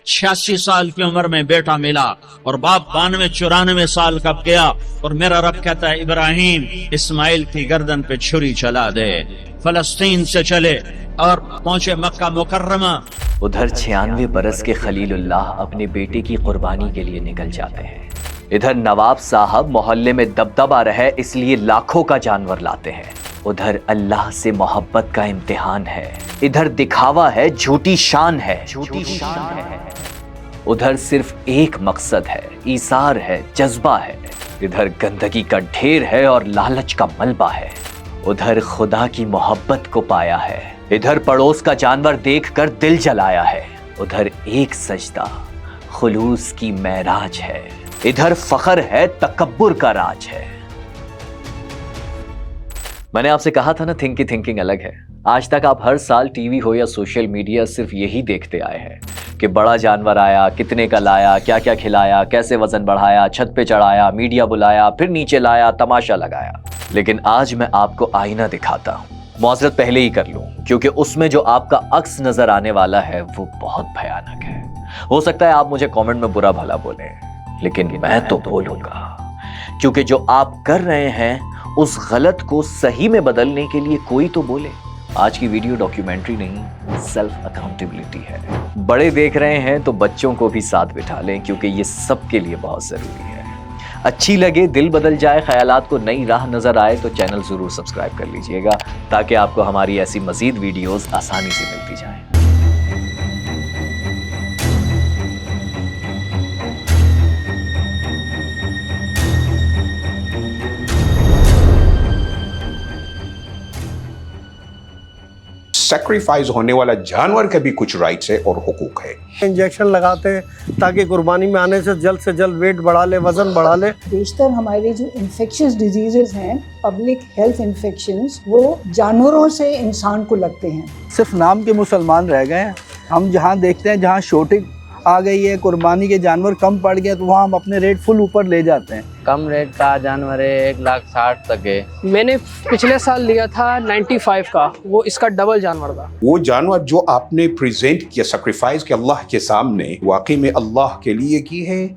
86 साल की उम्र में बेटा मिला और बाप 92-94 साल का गया और मेरा रब कहता है इब्राहिम इस्माइल की गर्दन पे छुरी चला दे। फलस्तीन से चले और पहुंचे मक्का मुकर्रमा। उधर 96 बरस के खलीलुल्लाह अपने बेटे की कुर्बानी के लिए निकल जाते हैं। इधर नवाब साहब मोहल्ले में दबदबा रहे इसलिए लाखों का जानवर लाते हैं। उधर अल्लाह से मोहब्बत का इम्तिहान है, इधर दिखावा है, झूठी शान है। उधर सिर्फ एक मकसद है, ईसार है, जज्बा है। इधर गंदगी का ढेर है और लालच का मलबा है। उधर खुदा की मोहब्बत को पाया है, इधर पड़ोस का जानवर देखकर दिल जलाया है। उधर एक सजदा खुलूस की महराज है, इधर फख्र है, तकब्बुर का राज है। मैंने आपसे कहा था ना थिंकिंग अलग है। आज तक आप हर साल टीवी हो या सोशल मीडिया सिर्फ यही देखते आए हैं कि बड़ा जानवर आया, कितने का लाया, क्या क्या खिलाया, कैसे वजन बढ़ाया, छत पे चढ़ाया, मीडिया बुलाया, फिर नीचे लाया, तमाशा लगाया। लेकिन आज मैं आपको आईना दिखाता हूँ। मुआज़रत पहले ही कर लूँ क्योंकि उसमें जो आपका अक्स नजर आने वाला है वो बहुत भयानक है। हो सकता है आप मुझे कमेंट में बुरा भला बोलें, लेकिन मैं तो बोलूंगा क्योंकि जो आप कर रहे हैं उस गलत को सही में बदलने के लिए कोई तो बोले। आज की वीडियो डॉक्यूमेंट्री नहीं, सेल्फ अकाउंटेबिलिटी है। बड़े देख रहे हैं तो बच्चों को भी साथ बिठा लें क्योंकि ये सबके लिए बहुत जरूरी है। अच्छी लगे, दिल बदल जाए, ख्यालात को नई राह नजर आए तो चैनल जरूर सब्सक्राइब कर लीजिएगा ताकि आपको हमारी ऐसी मजीद वीडियोस आसानी से मिलती जाए। सैक्रिफाइस होने वाला जानवर के भी कुछ राइट्स है और हुकूक है। इंजेक्शन लगाते हैं ताकि कुर्बानी में आने से जल्द वेट बढ़ा ले, वजन बढ़ा ले। बेशतर हमारे जो इन्फेक्शियस डिजीजेस हैं, पब्लिक हेल्थ इन्फेक्शंस, वो जानवरों से इंसान को लगते हैं। सिर्फ नाम के मुसलमान रह गए हैं। हम जहाँ देखते हैं जहाँ शॉर्टेज आ गई है, कुर्बानी के जानवर कम पड़ गए तो वहाँ हम अपने रेट फुल ऊपर ले जाते हैं। कम रेट का जानवर है 1,60,000 तक है। मैंने पिछले साल लिया था 95 का, वो इसका डबल जानवर था। वो जानवर जो आपने प्रेजेंट किया सैक्रिफाइस के अल्लाह के सामने, वाकई में अल्लाह के लिए की है।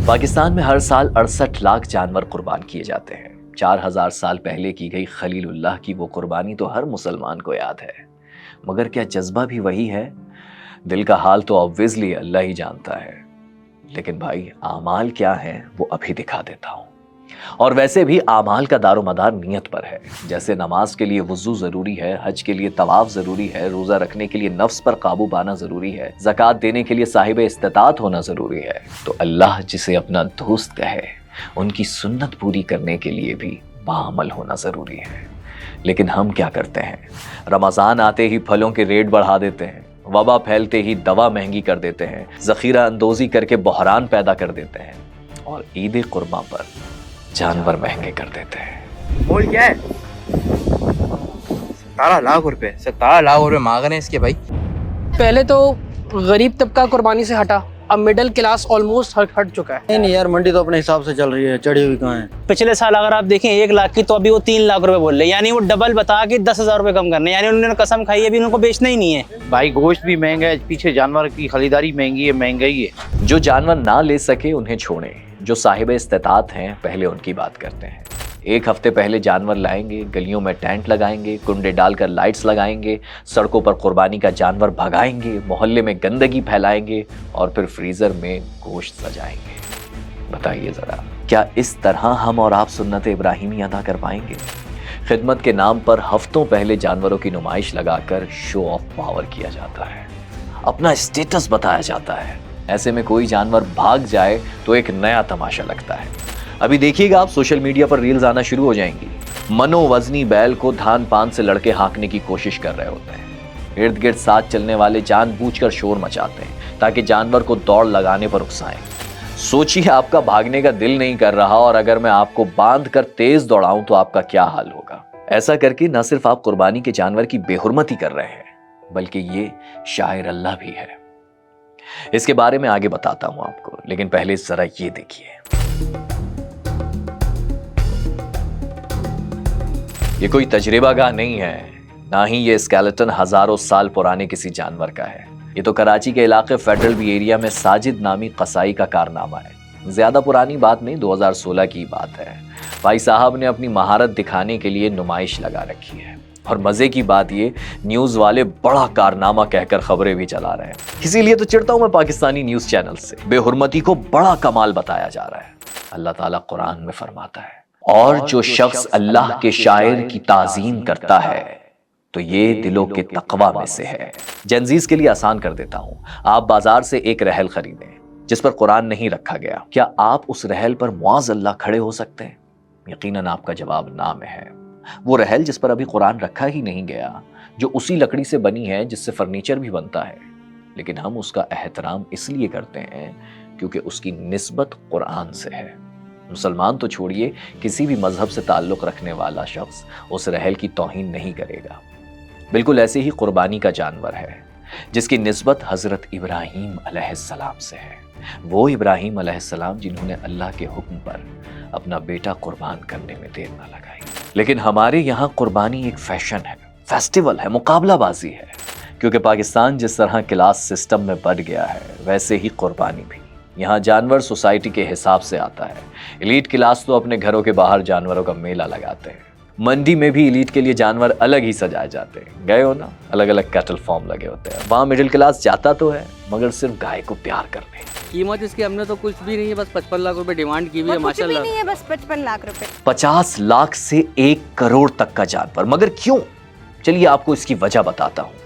पाकिस्तान में हर साल 68 लाख जानवर कुर्बान किए जाते हैं। 4000 साल पहले की गई खलीलुल्लाह की वो कुर्बानी तो हर मुसलमान को याद है, मगर क्या जज्बा भी वही है? दिल का हाल तो ऑब्वियसली अल्लाह ही जानता है, लेकिन भाई आमाल क्या है वो अभी दिखा देता हूँ। और वैसे भी आमाल का दारोमदार नियत पर है। जैसे नमाज के लिए वुज़ू ज़रूरी है, हज के लिए तवाफ ज़रूरी है, रोज़ा रखने के लिए नफ्स पर काबू पाना ज़रूरी है, ज़कात देने के लिए साहिब इस्तिताअत होना ज़रूरी है, तो अल्लाह जिसे अपना दोस्त कहे उनकी सुन्नत पूरी करने के लिए भी बाअमल होना ज़रूरी है। लेकिन हम क्या करते हैं? रमज़ान आते ही फलों के रेट बढ़ा देते हैं, वबा फैलते ही दवा महंगी कर देते हैं, ज़ख़ीरा अंदोज़ी करके बहरान पैदा कर देते हैं और ईद कुर्बान पर जानवर महंगे कर देते हैं। बोल क्या है? 17 लाख रुपए, 17 लाख रुपए मांग रहे हैं इसके भाई। पहले तो गरीब तबका कुर्बानी से हटा, अब मिडिल क्लास ऑलमोस्ट हट चुका है। नहीं यार, मंडी तो अपने हिसाब से चल रही है, चढ़ी हुई कहाँ है। पिछले साल अगर आप देखें 1 लाख की, तो अभी वो 3 लाख रुपए बोल रहे, यानी वो डबल बता के 10,000 रुपए कम करने, यानी उन्होंने कसम खाई है अभी उनको बेचना ही नहीं है। भाई गोश्त भी महंगा है, पीछे जानवर की खरीदारी महंगी है, महंगाई है। जो जानवर ना ले सके उन्हें छोड़ें, जो साहिब इस्तिताअत हैं पहले उनकी बात करते हैं। 1 हफ्ते पहले जानवर लाएंगे, गलियों में टेंट लगाएंगे, कुंडे डालकर लाइट्स लगाएंगे, सड़कों पर कुर्बानी का जानवर भगाएंगे, मोहल्ले में गंदगी फैलाएंगे और फिर फ्रीजर में गोश्त सजाएंगे। बताइए जरा, क्या इस तरह हम और आप सुन्नत इब्राहिमी अदा कर पाएंगे? खिदमत के नाम पर हफ्तों पहले जानवरों की नुमाइश लगाकर शो ऑफ पावर किया जाता है, अपना स्टेटस बताया जाता है। ऐसे में कोई जानवर भाग जाए तो एक नया तमाशा लगता है। अभी देखिएगा आप, सोशल मीडिया पर रील्स आना शुरू हो जाएंगी। मनोवजनी बैल को धान पान से लड़के हाँकने की कोशिश कर रहे होते हैं। इर्द गिर्द साथ चलने वाले जानबूझकर शोर मचाते हैं ताकि जानवर को दौड़ लगाने पर उकसाएं। सोचिए आपका भागने का दिल नहीं कर रहा और अगर मैं आपको बांध कर तेज दौड़ाऊं तो आपका क्या हाल होगा? ऐसा करके न सिर्फ आप कुर्बानी के जानवर की बेहुरमती कर रहे हैं, बल्कि ये शायर अल्लाह भी है। इसके बारे में आगे बताता हूं आपको, लेकिन पहले जरा ये देखिए। ये कोई तजरिबागाह नहीं है, ना ही ये स्केलेटन हजारों साल पुराने किसी जानवर का है। یہ تو کراچی کے علاقے فیڈرل بی ایریا میں ساجد نامی قصائی کا کارنامہ ہے۔ زیادہ پرانی بات نہیں، 2016 کی بات ہے۔ بھائی صاحب نے اپنی مہارت دکھانے کے لیے نمائش لگا رکھی ہے، اور مزے کی بات یہ نیوز والے بڑا کارنامہ کہہ کر خبریں بھی چلا رہے ہیں۔ اسی لیے تو چڑھتا ہوں میں پاکستانی نیوز چینل سے، بے حرمتی کو بڑا کمال بتایا جا رہا ہے۔ اللہ تعالیٰ قرآن میں فرماتا ہے، اور جو شخص اللہ کے شاعر کی تعظیم کرتا ہے تو یہ دلوں کے تقوی میں سے ہے۔ جنزیز کے لیے آسان کر دیتا ہوں، آپ بازار سے ایک رحل خریدیں جس پر قرآن نہیں رکھا گیا، کیا آپ اس رحل پر معاذ اللہ کھڑے ہو سکتے ہیں؟ یقیناً آپ کا جواب نہ میں ہے۔ وہ رحل جس پر ابھی قرآن رکھا ہی نہیں گیا، جو اسی لکڑی سے بنی ہے جس سے فرنیچر بھی بنتا ہے، لیکن ہم اس کا احترام اس لیے کرتے ہیں کیونکہ اس کی نسبت قرآن سے ہے۔ مسلمان تو چھوڑیے، کسی بھی مذہب سے تعلق رکھنے والا شخص اس رحل کی توہین نہیں کرے گا۔ بالکل ایسے ہی قربانی کا جانور ہے جس کی نسبت حضرت ابراہیم علیہ السلام سے ہے، وہ ابراہیم علیہ السلام جنہوں نے اللہ کے حکم پر اپنا بیٹا قربان کرنے میں دیر نہ لگائی۔ لیکن ہمارے یہاں قربانی ایک فیشن ہے، فیسٹیول ہے، مقابلہ بازی ہے، کیونکہ پاکستان جس طرح کلاس سسٹم میں بڑھ گیا ہے ویسے ہی قربانی بھی۔ یہاں جانور سوسائٹی کے حساب سے آتا ہے۔ ایلیٹ کلاس تو اپنے گھروں کے باہر جانوروں کا میلہ لگاتے ہیں، منڈی میں بھی ایلیٹ کے لیے جانور الگ ہی سجائے جاتے ہیں، گئے ہو نا، الگ الگ کیٹل فارم لگے ہوتے ہیں۔ وہاں مڈل کلاس جاتا تو ہے مگر صرف گائے کو پیار کرنے۔ قیمت اس کی ہم نے تو کچھ بھی نہیں ہے، بس 55 لاکھ روپے ڈیمانڈ کی ہوئی ہے ماشاءاللہ۔ نہیں ہے، بس 55 لاکھ روپے۔ 50 لاکھ سے 1 کروڑ تک کا جانور، مگر کیوں؟ چلیے آپ کو اس کی وجہ بتاتا ہوں،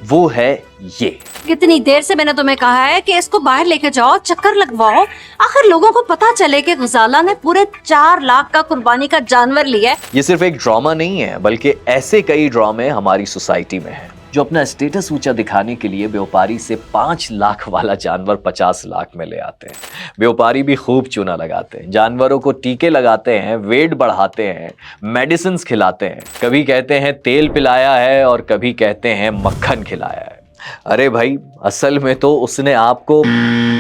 وہ ہے یہ۔ کتنی دیر سے میں نے تمہیں کہا ہے کہ اس کو باہر لے کے جاؤ، چکر لگواؤ، آخر لوگوں کو پتا چلے کہ غزالہ نے پورے 4 لاکھ کا قربانی کا جانور لیا ہے۔ یہ صرف ایک ڈرامہ نہیں ہے، بلکہ ایسے کئی ڈرامے ہماری سوسائٹی میں ہیں جو اپنا اسٹیٹس اونچا دکھانے کے لیے بیوپاری سے 5 لاکھ والا جانور 50 لاکھ میں لے آتے ہیں۔ بیوپاری بھی خوب چونا لگاتے ہیں، جانوروں کو ٹیکے لگاتے ہیں، ویٹ بڑھاتے ہیں، میڈیسنز کھلاتے ہیں، کبھی کہتے ہیں تیل پلایا ہے اور کبھی کہتے ہیں مکھن کھلایا ہے۔ ارے بھائی، اصل میں تو اس نے آپ کو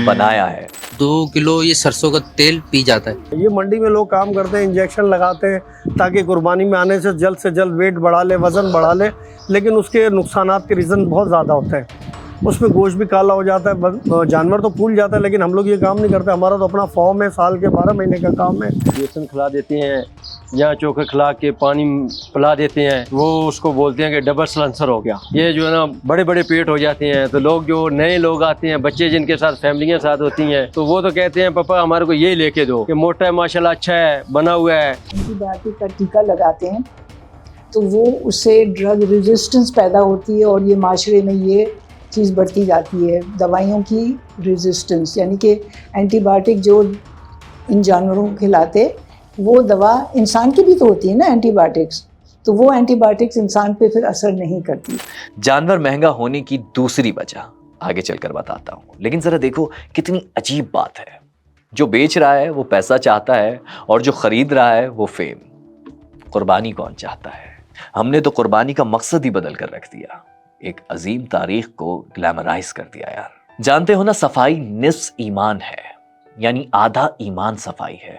بنایا ہے۔ 2 کلو یہ سرسوں کا تیل پی جاتا ہے۔ یہ منڈی میں لوگ کام کرتے ہیں، انجیکشن لگاتے ہیں تاکہ قربانی میں آنے سے جلد ویٹ بڑھا لے، وزن بڑھا لے، لیکن اس کے نقصانات کے ریزن بہت زیادہ ہوتے ہیں۔ اس میں گوشت بھی کالا ہو جاتا ہے، جانور تو پھول جاتا ہے، لیکن ہم لوگ یہ کام نہیں کرتے۔ ہمارا تو اپنا فارم ہے، سال کے 12 مہینے کا کام ہے۔ انجیکشن کھلا دیتے ہیں یا چوکے کھلا کے پانی پلا دیتے ہیں، وہ اس کو بولتے ہیں کہ ڈبل سلنسر ہو گیا۔ یہ جو ہے نا بڑے بڑے پیٹ ہو جاتے ہیں، تو لوگ جو نئے لوگ آتے ہیں، بچے جن کے ساتھ فیملیاں ساتھ ہوتی ہیں، تو وہ تو کہتے ہیں پاپا ہمارے کو یہ لے کے دو کہ موٹا ہے، ماشاءاللہ اچھا ہے، بنا ہوا ہے۔ اینٹی بایوٹک کا ٹیکہ لگاتے ہیں تو وہ اس سے ڈرگ ریزسٹنس پیدا ہوتی ہے، اور یہ معاشرے میں یہ چیز بڑھتی جاتی ہے، دوائیوں کی ریزسٹنس، یعنی کہ اینٹی بایوٹک جو ان جانوروں کو کھلاتے، وہ دوا انسان کی بھی تو ہوتی ہے نا اینٹی بایوٹکس، تو وہ اینٹی بایوٹکس انسان پہ پھر اثر نہیں کرتی۔ جانور مہنگا ہونے کی دوسری وجہ آگے چل کر بتاتا ہوں، لیکن ذرا دیکھو کتنی عجیب بات ہے۔ جو بیچ رہا ہے وہ پیسہ چاہتا ہے، اور جو خرید رہا ہے وہ فیم۔ قربانی کون چاہتا ہے؟ ہم نے تو قربانی کا مقصد ہی بدل کر رکھ دیا، ایک عظیم تاریخ کو گلیمرائز کر دیا یار۔ جانتے ہو نا، صفائی نصف ایمان ہے، یعنی آدھا ایمان صفائی ہے۔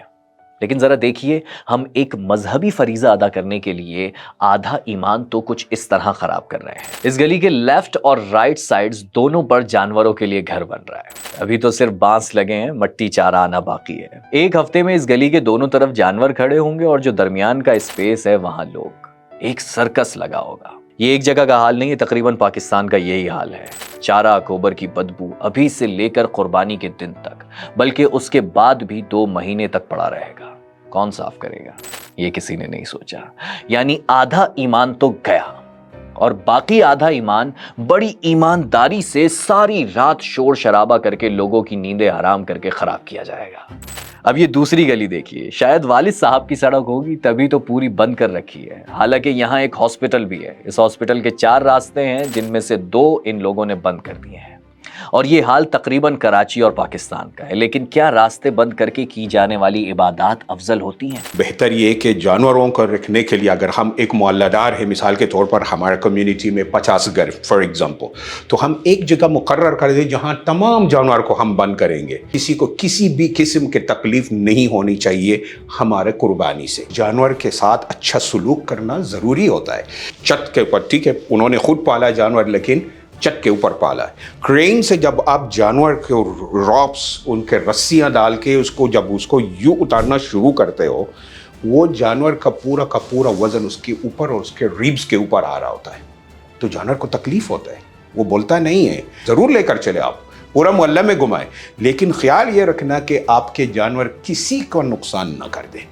لیکن ذرا دیکھیے، ہم ایک مذہبی فریضہ ادا کرنے کے لیے آدھا ایمان تو کچھ اس طرح خراب کر رہے ہیں۔ اس گلی کے لیفٹ اور رائٹ سائڈز دونوں پر جانوروں کے لیے گھر بن رہا ہے، ابھی تو صرف بانس لگے ہیں، مٹی چارہ آنا باقی ہے۔ ایک ہفتے میں اس گلی کے دونوں طرف جانور کھڑے ہوں گے، اور جو درمیان کا اسپیس ہے وہاں لوگ، ایک سرکس لگا ہوگا۔ یہ ایک جگہ کا حال نہیں ہے، تقریباً پاکستان کا یہی حال ہے۔ چارہ کوبر کی بدبو ابھی سے لے کر قربانی کے دن تک، بلکہ اس کے بعد بھی 2 مہینے تک پڑا رہے گا۔ کون صاف کرے گا؟ یہ کسی نے نہیں سوچا۔ یعنی آدھا ایمان تو گیا، اور باقی آدھا ایمان بڑی ایمانداری سے ساری رات شور شرابہ کر کے لوگوں کی نیندیں حرام کر کے خراب کیا جائے گا۔ اب یہ دوسری گلی دیکھیے، شاید والد صاحب کی سڑک ہوگی تبھی تو پوری بند کر رکھی ہے، حالانکہ یہاں ایک ہاسپٹل بھی ہے۔ اس ہاسپٹل کے 4 راستے ہیں، جن میں سے 2 ان لوگوں نے بند کر دیے ہیں، اور یہ حال تقریباً کراچی اور پاکستان کا ہے۔ لیکن کیا راستے بند کر کے کی جانے والی عبادات افضل ہوتی ہیں؟ بہتر یہ کہ جانوروں کو رکھنے کے لیے اگر ہم ایک محلہ دار ہے، مثال کے طور پر ہمارے کمیونٹی میں 50 گھر فار ایگزامپل، تو ہم ایک جگہ مقرر کر دیں جہاں تمام جانور کو ہم بند کریں گے۔ کسی کو کسی بھی قسم کی تکلیف نہیں ہونی چاہیے ہمارے قربانی سے۔ جانور کے ساتھ اچھا سلوک کرنا ضروری ہوتا ہے۔ چھت کے اوپر ٹھیک ہے انہوں نے خود پالا جانور، لیکن छत के ऊपर पाला है। क्रेन से जब आप जानवर के रॉप्स, उनके रस्सियां डाल के उसको जब उसको यूं उतारना शुरू करते हो, वो जानवर का पूरा वजन उसके ऊपर और उसके रिब्स के ऊपर आ रहा होता है, तो जानवर को तकलीफ होता है, वो बोलता नहीं है। ज़रूर लेकर चले आप, पूरा मोहल्ला में घुमाएं, लेकिन ख्याल ये रखना कि आपके जानवर किसी को नुकसान ना कर दे।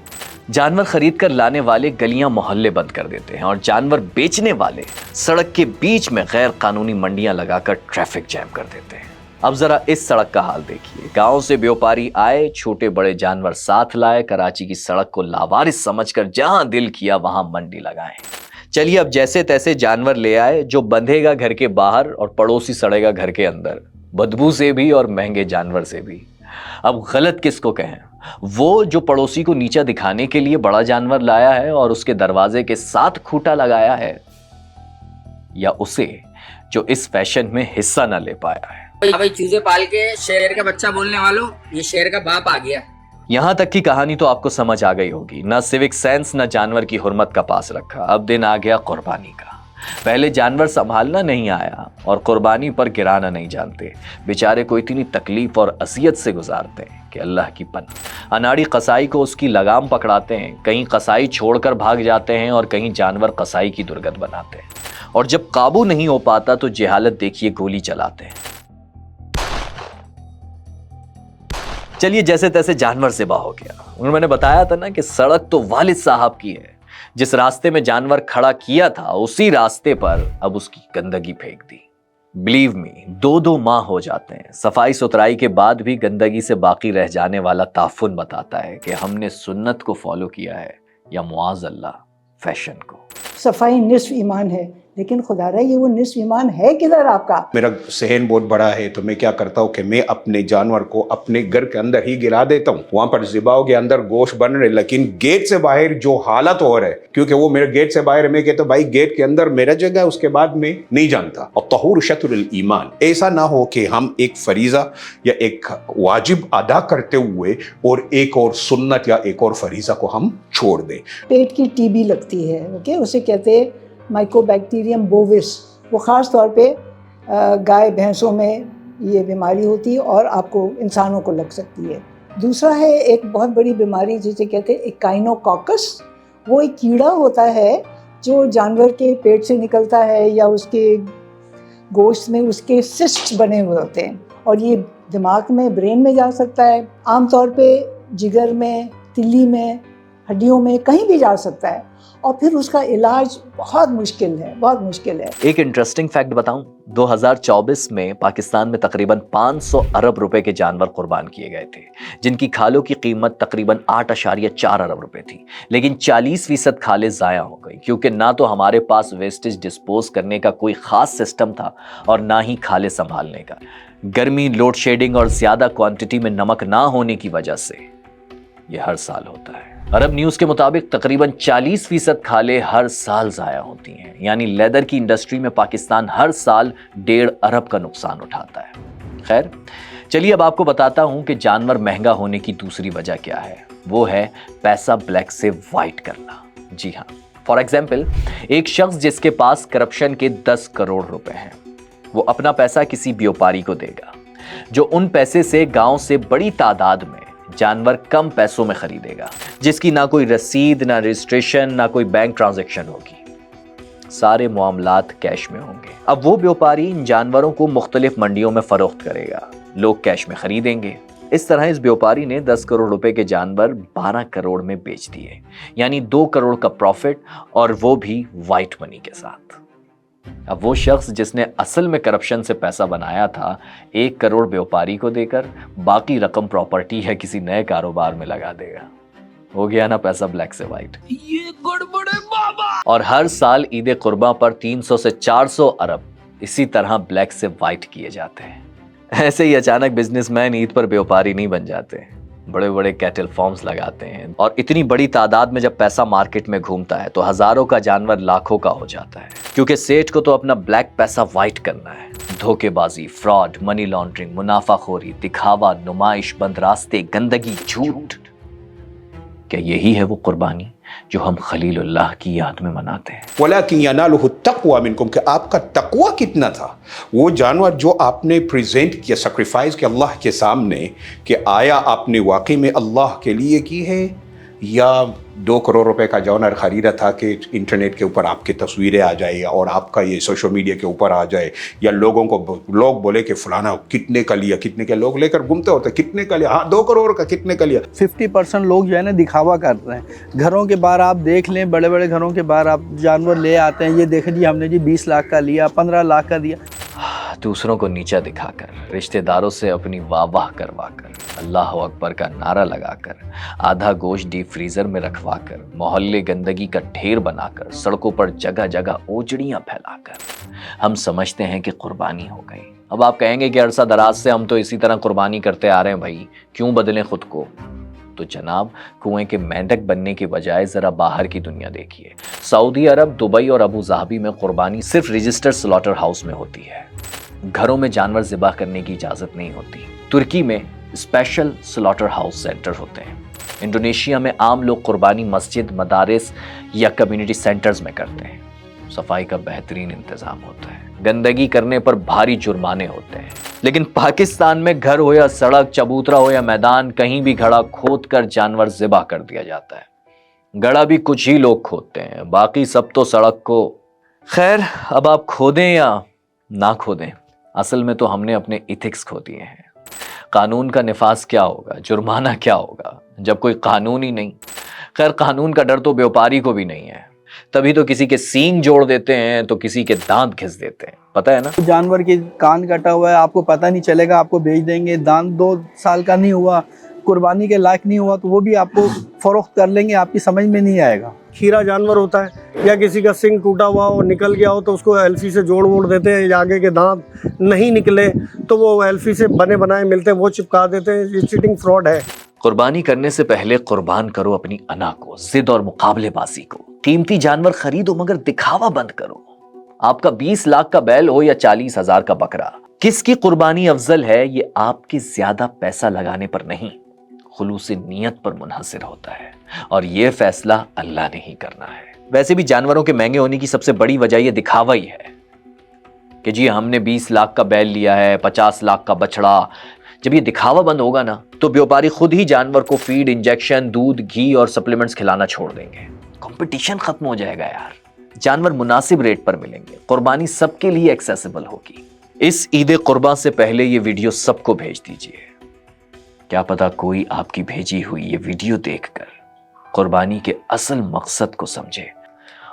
जानवर खरीद कर लाने वाले गलियां मोहल्ले बंद कर देते हैं और जानवर बेचने वाले सड़क के बीच में गैर कानूनी मंडियां लगाकर ट्रैफिक जैम कर देते हैं। अब जरा इस सड़क का हाल देखिए। गांव से व्यापारी आए, छोटे बड़े जानवर साथ लाए, कराची की सड़क को लावारिस समझकर जहां दिल किया वहां मंडी लगाए। चलिए अब जैसे तैसे जानवर ले आए, जो बंधेगा घर के बाहर और पड़ोसी सड़ेगा घर के अंदर, बदबू से भी और महंगे जानवर से भी। अब गलत किसको कहें, वो जो पड़ोसी को नीचा दिखाने के लिए बड़ा जानवर लाया है और उसके दरवाजे के साथ खूंटा लगाया है, या उसे जो इस फैशन में हिस्सा न ले पाया है। भाई चूजे पाल के शेर का बच्चा बोलने वालों, ये शेर का बाप आ गया। यहां तक की कहानी तो आपको समझ आ गई होगी। ना सिविक सेंस, ना जानवर की हुर्मत का पास रखा। अब दिन आ गया कुर्बानी का। पहले जानवर संभालना नहीं आया और कुर्बानी पर गिराना नहीं जानते। बेचारे को इतनी तकलीफ और असियत से गुजारते हैं कि अल्लाह की पनाह। अनाड़ी कसाई को उसकी लगाम पकड़ाते हैं, कहीं कसाई छोड़कर भाग जाते हैं और कहीं जानवर कसाई की दुर्गत बनाते हैं, और जब काबू नहीं हो पाता तो जेहालत देखिए गोली चलाते हैं। चलिए जैसे तैसे जानवर ज़िबा हो गया। मैंने बताया था ना कि सड़क तो वालिद साहब की है। जिस रास्ते में जानवर खड़ा किया था उसी रास्ते पर अब उसकी गंदगी फेंक दी। बिलीव मी, 2-2 माह हो जाते हैं। सफाई सुथराई के बाद भी गंदगी से बाकी रह जाने वाला ताफुन बताता है कि हमने सुन्नत को फॉलो किया है या मुआज़ अल्लाह फैशन को। सफाई निस्फ ईमान है, लेकिन खुदारा ये वो निस्फ ईमान है किधर आपका? मेरा सहन बहुत बड़ा है, तो मैं क्या करता हूँ कि मैं अपने जानवर को अपने घर के अंदर ही गिरा देता हूँ। वहां पर ज़िबाओं के अंदर गोश्त बन रहे, लेकिन गेट से बाहर जो हालत हो रहा है, क्योंकि वो मेरे गेट से बाहर, मैं कहता भाई गेट के अंदर मेरा जगह, उसके बाद मैं नहीं जानता। और तहूर शत्रुल ईमान, ऐसा ना हो कि हम एक फरीजा या एक वाजिब अदा करते हुए और एक और सुन्नत या एक और फरीजा को हम छोड़ दें। पेट की टीबी लगती है, ओके, उसे कहते हैं माइकोबैक्टीरियम बोविस। वो ख़ास तौर पे गाय भैंसों में ये बीमारी होती है और आपको इंसानों को लग सकती है। दूसरा है एक बहुत बड़ी बीमारी जिसे कहते हैं एकाइनोकॉकस। वो एक कीड़ा होता है जो जानवर के पेट से निकलता है या उसके गोश्त में उसके सिस्ट बने हुए होते हैं, और ये दिमाग में, ब्रेन में जा सकता है। आमतौर पे जिगर में, तिल्ली में, हड्डियों में, कहीं भी जा सकता है, और फिर उसका इलाज बहुत मुश्किल है, बहुत मुश्किल है। एक इंटरेस्टिंग फैक्ट बताऊं, 2024 में पाकिस्तान में तकरीबन 500 अरब रुपए के जानवर कुर्बान किए गए थे, जिनकी खालों की कीमत तकरीबन 8.4 अरब रुपए थी। लेकिन 40% खालें ज़ाया हो गई, क्योंकि ना तो हमारे पास वेस्टेज डिस्पोज करने का कोई ख़ास सिस्टम था और ना ही खालें संभालने का। गर्मी, लोड शेडिंग और ज़्यादा क्वांटिटी में नमक ना होने की वजह से ये हर साल होता है। अरब न्यूज़ के मुताबिक तकरीबन 40% खालें हर साल ज़ाया होती हैं, यानी लेदर की इंडस्ट्री में पाकिस्तान हर साल 1.5 अरब का नुकसान उठाता है। खैर चलिए अब आपको बताता हूं कि जानवर महंगा होने की दूसरी वजह क्या है। वो है पैसा ब्लैक से वाइट करना। जी हाँ, फॉर एग्जाम्पल, एक शख्स जिसके पास करप्शन के 10 करोड़ रुपए हैं, वो अपना पैसा किसी व्यापारी को देगा, जो उन पैसे से गाँव से बड़ी तादाद में जानवर कम पैसों में खरीदेगा, जिसकी ना कोई रसीद, ना रजिस्ट्रेशन, ना कोई बैंक ट्रांजैक्शन होगी। सारे मामलात कैश में होंगे। अब वो व्यापारी इन जानवरों को मुख्तलिफ मंडियों में फरोख्त करेगा, लोग कैश में खरीदेंगे। इस तरह इस व्यापारी ने 10 करोड़ रुपए के जानवर 12 करोड़ में बेच दिए, यानी 2 करोड़ का प्रॉफिट, और वो भी वाइट मनी के साथ। अब वो शख्स जिसने असल में करप्शन से पैसा बनाया था, 1 करोड़ व्यापारी को देकर बाकी रकम प्रॉपर्टी या किसी नए कारोबार में लगा देगा। हो गया ना पैसा ब्लैक से वाइट। ये गड़बड़ है बाबा। और हर साल ईद कुर्बान पर 300 से 400 अरब इसी तरह ब्लैक से वाइट किए जाते हैं। ऐसे ही अचानक बिजनेसमैन ईद पर व्यापारी नहीं बन जाते, बड़े बड़े कैटल फार्म्स लगाते हैं, और इतनी बड़ी तादाद में जब पैसा मार्केट में घूमता है तो हजारों का जानवर लाखों का हो जाता है, क्योंकि सेठ को तो अपना ब्लैक पैसा वाइट करना है। धोखेबाजी, फ्रॉड, मनी लॉन्ड्रिंग, मुनाफाखोरी, दिखावा, नुमाइश, बंद रास्ते, गंदगी, झूठ, क्या यही है वो कुर्बानी जो हम खलीलुल्लाह की याद में मनाते हैं? वलाकिन यनालुहु तक़वा मिनकुम, कि आपका तक़वा कितना था। वो जानवर जो आपने प्रेजेंट किया, सेक्रीफाइस किया अल्लाह के सामने, कि आया आपने वाकई में अल्लाह के लिए की है या 2 करोड़ रुपए का जानवर खरीदा था कि इंटरनेट के ऊपर आपकी तस्वीरें आ जाए और आपका ये सोशल मीडिया के ऊपर आ जाए, या लोग बोले कि फलाना कितने का लिया, कितने के लोग लेकर घूमते होते, कितने का लिया, हाँ 2 करोड़ का, कितने का लिया। 50% लोग जो है ना दिखावा कर रहे हैं। घरों के बाहर आप देख लें, बड़े बड़े घरों के बाहर आप जानवर ले आते हैं, ये देखें जी हमने जी 20 लाख का लिया, 15 लाख का दिया। दूसरों को नीचा दिखाकर, रिश्तेदारों से अपनी वाह करवाकर, अल्लाह अकबर का नारा लगाकर, आधा गोश्त डीप फ्रीजर में रखवाकर, मोहल्ले गंदगी का ढेर बनाकर, सड़कों पर जगह जगह ओजड़ियां फैलाकर हम समझते हैं कि कुर्बानी हो गई। अब आप कहेंगे कि अरसा दराज से हम तो इसी तरह कुर्बानी करते आ रहे हैं भाई, क्यों बदलें खुद को? तो जनाब, कुएं के मेंढक बनने के बजाय जरा बाहर की दुनिया देखिए। सऊदी अरब, दुबई और अबू धाबी में कुर्बानी सिर्फ रजिस्टर्ड स्लॉटर हाउस में होती है। घरों में जानवर ज़िबा करने की इजाज़त नहीं होती। तुर्की में स्पेशल स्लॉटर हाउस सेंटर होते हैं। इंडोनेशिया में आम लोग कुर्बानी मस्जिद, मदारिस या कम्युनिटी सेंटर्स में करते हैं। सफाई का बेहतरीन इंतज़ाम होता है, गंदगी करने पर भारी जुर्माने होते हैं। लेकिन पाकिस्तान में घर हो या सड़क, चबूतरा हो या मैदान, कहीं भी घड़ा खोद कर जानवर ज़िबा कर दिया जाता है। गड़ा भी कुछ ही लोग खोदते हैं, बाकी सब तो सड़क को। खैर, अब आप खोदें या ना खोदें, असल में तो हमने अपने इथिक्स खो दिए हैं। कानून का निफाज क्या होगा, जुर्माना क्या होगा, जब कोई कानून ही नहीं। खैर, कानून का डर तो व्यापारी को भी नहीं है, तभी तो किसी के सींग जोड़ देते हैं तो किसी के दांत घिस देते हैं, पता है ना। जानवर के कान कटा हुआ है, आपको पता नहीं चलेगा, आपको बेच देंगे। दांत 2 साल का नहीं हुआ, कुर्बानी के लायक नहीं हुआ, तो वो भी आपको फरोख्त कर लेंगे, आपकी समझ में नहीं आएगा। खीरा जानवर होता है या किसी का सिंग टूटा हुआ हो, निकल गया हो, तो उसको एल्फी से जोड़ वोड़ देते हैं। आगे के दांत नहीं निकले तो वो एल्फी से बने बनाए मिलते हैं, वो चिपका देते हैं। ये चीटिंग, फ्रॉड है। कुर्बानी करने से पहले कुर्बान करो अपनी अना को, जिद और मुकाबलेबाजी को। कीमती जानवर खरीदो मगर दिखावा बंद करो। आपका 20 लाख का बैल हो या 40,000 का बकरा, किसकी कुर्बानी अफजल है ये आपके ज्यादा पैसा लगाने पर नहीं, खुलूस नियत पर मुनहसर होता है। और ये फैसला अल्लाह ने ही करना है। वैसे भी जानवरों के महंगे होने की सबसे बड़ी वजह ये दिखावा ही है कि जी हमने 20 लाख का बैल लिया है, 50 लाख का बछड़ा। जब ये दिखावा बंद होगा ना, तो व्यापारी खुद ही जानवर को फीड, इंजेक्शन, दूध, घी और सप्लीमेंट्स खिलाना छोड़ देंगे। कंपटीशन खत्म हो जाएगा यार। जानवर मुनासिब रेट पर मिलेंगे, कुर्बानी सबके लिए एक्सेसिबल होगी। इस ईद कुर्बान से पहले ये वीडियो सबको भेज दीजिए। क्या पता कोई आपकी भेजी हुई ये वीडियो देखकर कुर्बानी के असल मकसद को समझे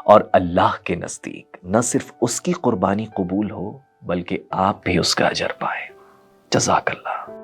और अल्लाह के नजदीक न सिर्फ उसकी कुर्बानी कबूल हो, बल्कि आप भी उसका अजर पाए। जज़ाकल्लाह।